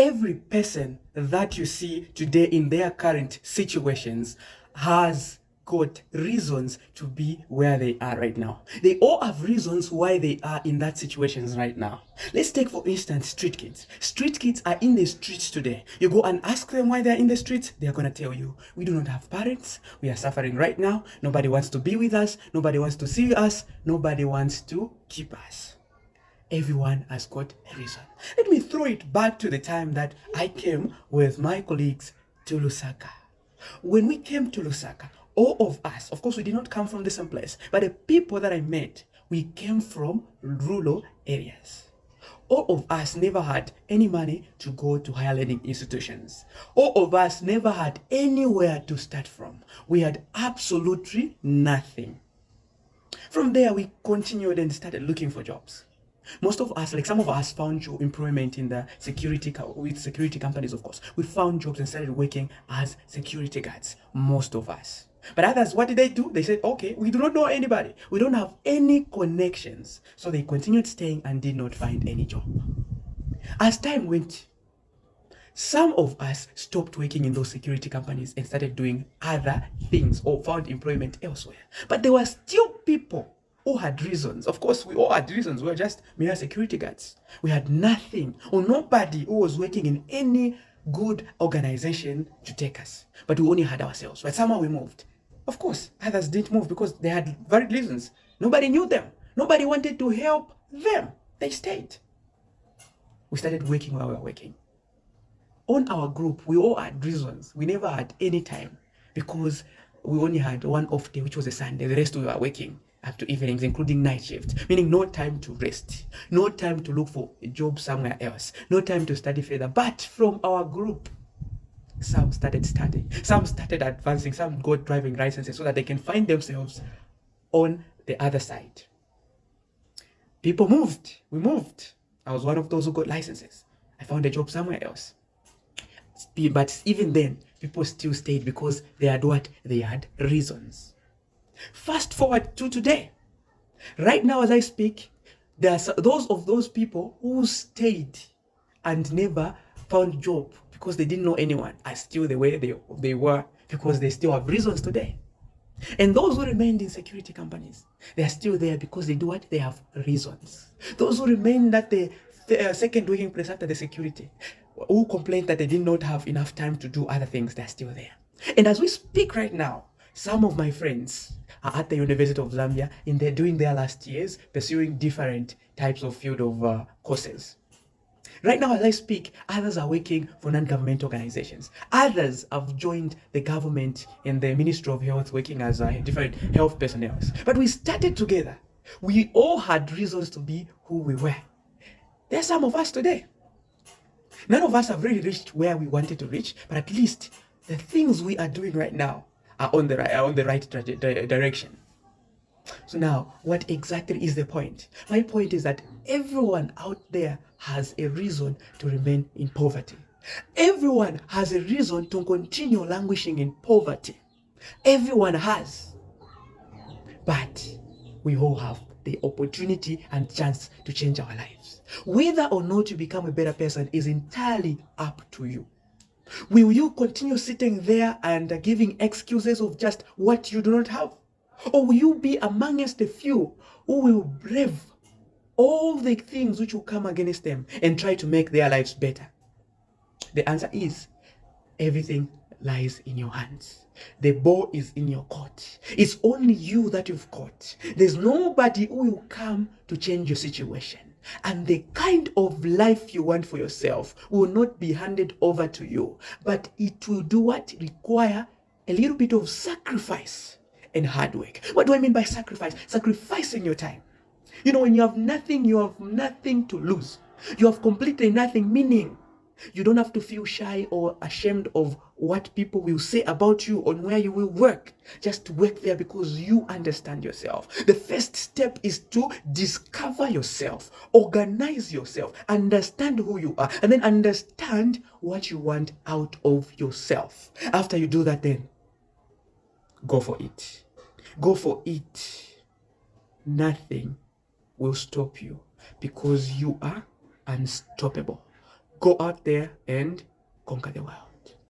every person that you see today in their current situations has got reasons to be where they are right now. They all have reasons why they are in that situations right now. Let's take for instance street kids. Street kids are in the streets today. You go and ask them why they're in the streets, they're gonna tell you, we do not have parents, we are suffering right now, nobody wants to be with us, nobody wants to see us, nobody wants to keep us. Everyone has got a reason. Let me throw it back to the time that I came with my colleagues to Lusaka. When we came to Lusaka, all of us, of course, we did not come from the same place, but the people that I met, we came from rural areas. All of us never had any money to go to higher learning institutions. All of us never had anywhere to start from. We had absolutely nothing. From there, we continued and started looking for jobs. Most of us, like some of us, found employment in the security companies, of course. We found jobs and started working as security guards, most of us. But others, what did they do? They said, okay, we do not know anybody. We don't have any connections. So they continued staying and did not find any job. As time went, some of us stopped working in those security companies and started doing other things or found employment elsewhere. But there were still people who had reasons. Of course, we all had reasons. We were just mere security guards. We had nothing or nobody who was working in any good organization to take us. But we only had ourselves. But somehow we moved. Of course, others didn't move because they had valid reasons. Nobody knew them. Nobody wanted to help them. They stayed. We started working while we were working. On our group, we all had reasons. We never had any time because we only had one off day, which was a Sunday. The rest we were working up to evenings, including night shift, meaning no time to rest, no time to look for a job somewhere else, no time to study further. But from our group, some started studying, some started advancing, some got driving licenses so that they can find themselves on the other side. People moved. We moved. I was one of those who got licenses. I found a job somewhere else. But even then, people still stayed because they had what? They had reasons. Fast forward to today. Right now, as I speak, there are those people who stayed and never found job because they didn't know anyone are still the way they were because they still have reasons today. And those who remained in security companies, they are still there because they do what? They have reasons. Those who remained at the second working place after the security, who complained that they did not have enough time to do other things, they're still there. And as we speak right now, some of my friends are at the University of Zambia and they're doing their last years, pursuing different types of field of courses. Right now, as I speak, others are working for non-government organizations. Others have joined the government and the Ministry of Health, working as different health personnel. But we started together. We all had reasons to be who we were. There are some of us today. None of us have really reached where we wanted to reach, but at least the things we are doing right now are on the right direction. So now, what exactly is the point? My point is that everyone out there has a reason to remain in poverty. Everyone has a reason to continue languishing in poverty. Everyone has. But we all have the opportunity and chance to change our lives. Whether or not you become a better person is entirely up to you. Will you continue sitting there and giving excuses of just what you do not have? Or will you be amongst the few who will brave all the things which will come against them and try to make their lives better? The answer is everything lies in your hands. The ball is in your court. It's only you that you've caught. There's nobody who will come to change your situation. And the kind of life you want for yourself will not be handed over to you, but it will do what? Require a little bit of sacrifice and hard work. What do I mean by sacrifice? Sacrificing your time. You know, when you have nothing to lose. You have completely nothing, meaning you don't have to feel shy or ashamed of what people will say about you on where you will work. Just work there because you understand yourself. The first step is to discover yourself, organize yourself, understand who you are, and then understand what you want out of yourself. After you do that, then go for it. Go for it. Nothing will stop you because you are unstoppable. Go out there and conquer the world.